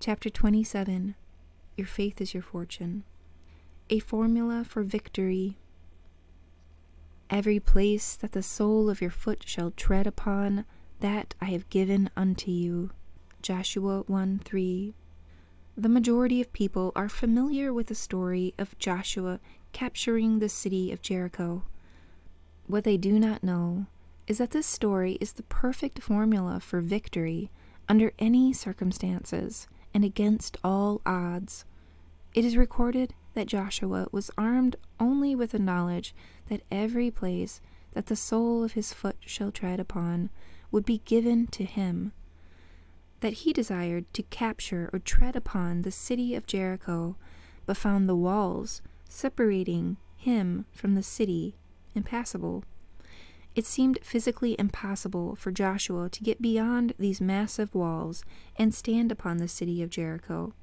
Chapter 27. Your faith is your fortune. A formula for victory. Every place that the sole of your foot shall tread upon, that I have given unto you. Joshua 1:3. The majority of people are familiar with the story of Joshua capturing the city of Jericho. What they do not know is that this story is the perfect formula for victory under any circumstances and against all odds. It is recorded that Joshua was armed only with the knowledge that every place that the sole of his foot shall tread upon would be given to him, that he desired to capture or tread upon the city of Jericho, but found the walls separating him from the city impassable. It seemed physically impossible for Joshua to get beyond these massive walls and stand upon the city of Jericho.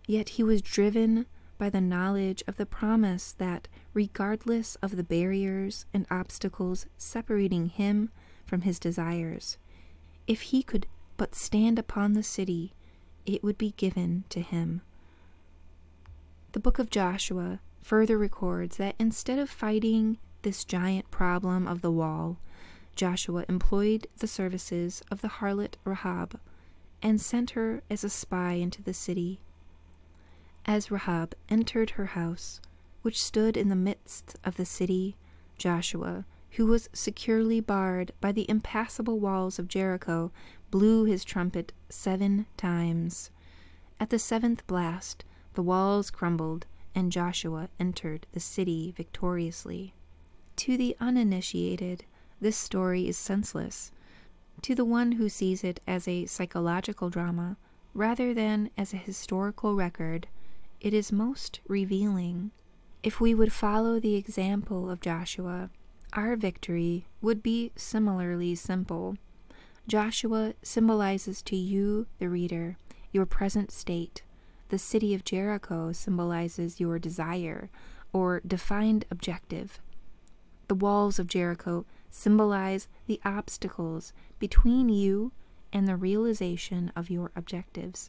Yet he was driven by the knowledge of the promise that, regardless of the barriers and obstacles separating him from his desires, if he could but stand upon the city, it would be given to him. The book of Joshua further records that instead of fighting this giant problem of the wall, Joshua employed the services of the harlot Rahab and sent her as a spy into the city. As Rahab entered her house, which stood in the midst of the city, Joshua, who was securely barred by the impassable walls of Jericho, blew his trumpet 7 times. At the 7th blast, the walls crumbled, and Joshua entered the city victoriously. To the uninitiated, this story is senseless. To the one who sees it as a psychological drama, rather than as a historical record, it is most revealing. If we would follow the example of Joshua, our victory would be similarly simple. Joshua symbolizes to you, the reader, your present state. The city of Jericho symbolizes your desire or defined objective. The walls of Jericho symbolize the obstacles between you and the realization of your objectives.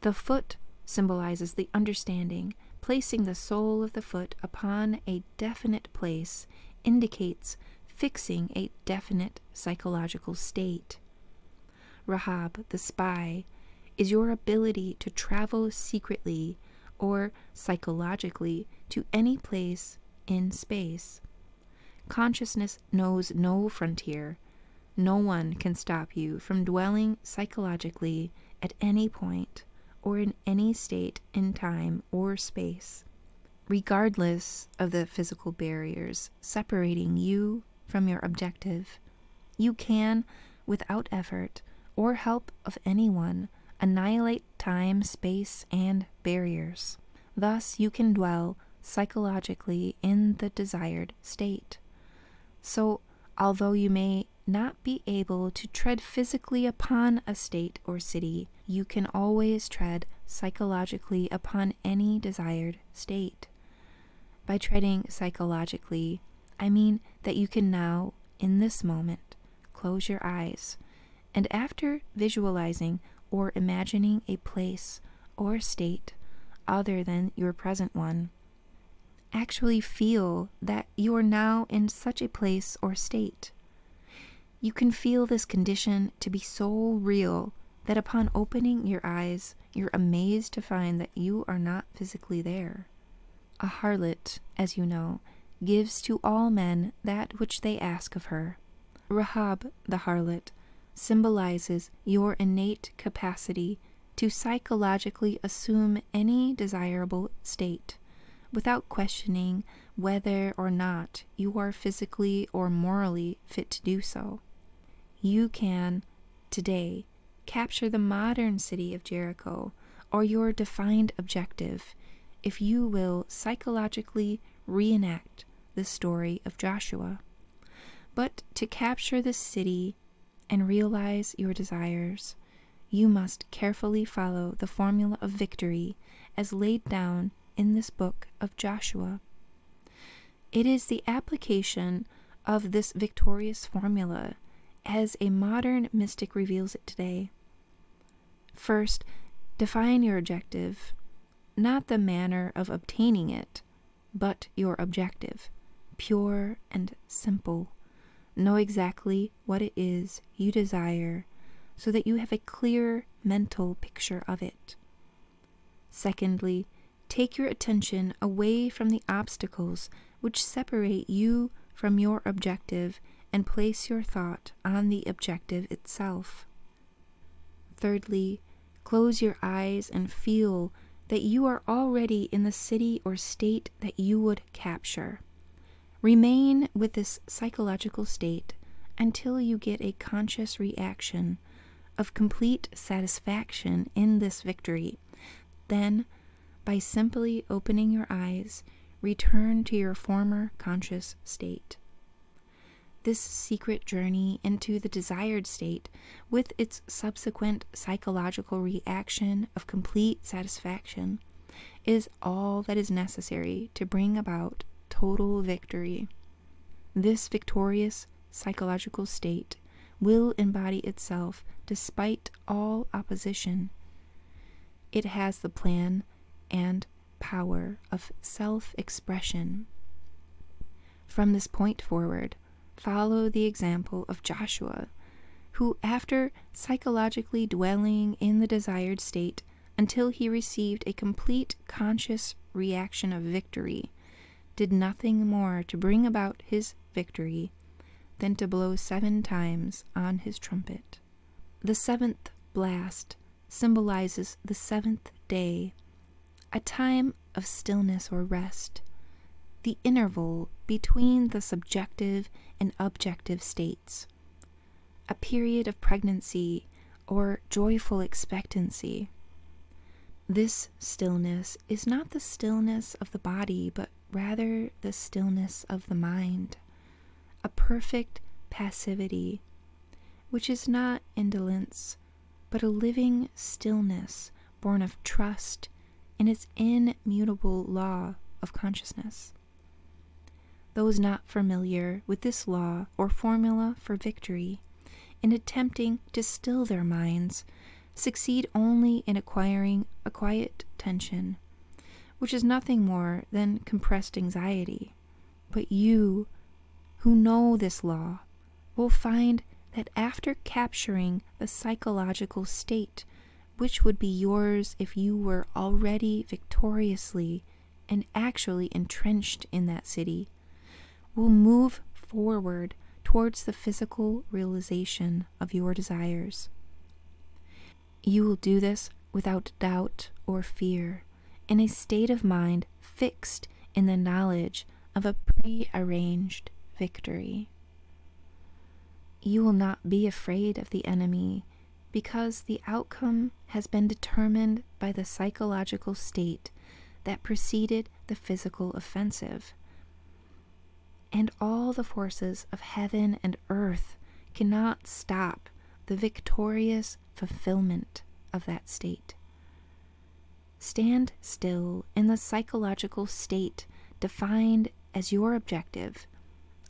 The foot symbolizes the understanding. Placing the sole of the foot upon a definite place indicates fixing a definite psychological state. Rahab, the spy, is your ability to travel secretly or psychologically to any place in space. Consciousness knows no frontier. No one can stop you from dwelling psychologically at any point or in any state in time or space, regardless of the physical barriers separating you from your objective. You can, without effort or help of anyone, annihilate time, space, and barriers. Thus, you can dwell psychologically in the desired state. So, although you may not be able to tread physically upon a state or city, you can always tread psychologically upon any desired state. By treading psychologically, I mean that you can now, in this moment, close your eyes, and after visualizing or imagining a place or state other than your present one, actually feel that you are now in such a place or state. You can feel this condition to be so real that upon opening your eyes, you're amazed to find that you are not physically there. A harlot, as you know, gives to all men that which they ask of her. Rahab, the harlot, symbolizes your innate capacity to psychologically assume any desirable state, without questioning whether or not you are physically or morally fit to do so. You can, today, capture the modern city of Jericho, or your defined objective, if you will psychologically reenact the story of Joshua. But to capture the city and realize your desires, you must carefully follow the formula of victory as laid down in this book of Joshua. It is the application of this victorious formula as a modern mystic reveals it today. First, define your objective, not the manner of obtaining it, but your objective, pure and simple. Know exactly what it is you desire so that you have a clear mental picture of it. Secondly, take your attention away from the obstacles which separate you from your objective and place your thought on the objective itself. Thirdly, close your eyes and feel that you are already in the city or state that you would capture. Remain with this psychological state until you get a conscious reaction of complete satisfaction in this victory. Then, by simply opening your eyes, return to your former conscious state. This secret journey into the desired state, with its subsequent psychological reaction of complete satisfaction, is all that is necessary to bring about total victory. This victorious psychological state will embody itself despite all opposition. It has the plan and power of self-expression. From this point forward, follow the example of Joshua, who, after psychologically dwelling in the desired state until he received a complete conscious reaction of victory, did nothing more to bring about his victory than to blow 7 times on his trumpet. The 7th blast symbolizes the 7th day, a time of stillness or rest, the interval between the subjective and objective states, a period of pregnancy or joyful expectancy. This stillness is not the stillness of the body, but rather the stillness of the mind, a perfect passivity, which is not indolence, but a living stillness born of trust in its immutable law of consciousness. Those not familiar with this law or formula for victory, in attempting to still their minds, succeed only in acquiring a quiet tension, which is nothing more than compressed anxiety. But you, who know this law, will find that after capturing the psychological state, which would be yours if you were already victoriously and actually entrenched in that city, will move forward towards the physical realization of your desires. You will do this without doubt or fear, in a state of mind fixed in the knowledge of a pre-arranged victory. You will not be afraid of the enemy because the outcome has been determined by the psychological state that preceded the physical offensive. And all the forces of heaven and earth cannot stop the victorious fulfillment of that state. Stand still in the psychological state defined as your objective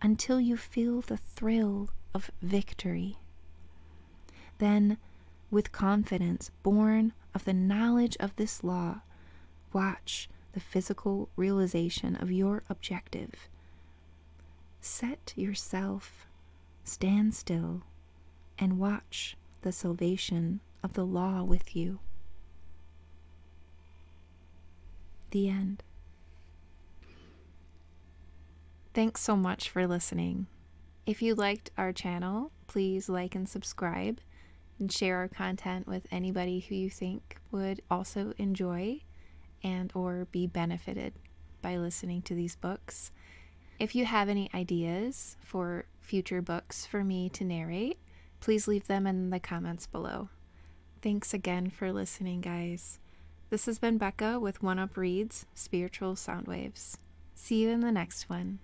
until you feel the thrill of victory. Then, with confidence born of the knowledge of this law, watch the physical realization of your objective. Set yourself, stand still, and watch the salvation of the law with you. The end. Thanks so much for listening. If you liked our channel, please like and subscribe and share our content with anybody who you think would also enjoy and or be benefited by listening to these books. If you have any ideas for future books for me to narrate, please leave them in the comments below. Thanks again for listening, guys. This has been Becca with One Up Reads Spiritual Sound Waves. See you in the next one.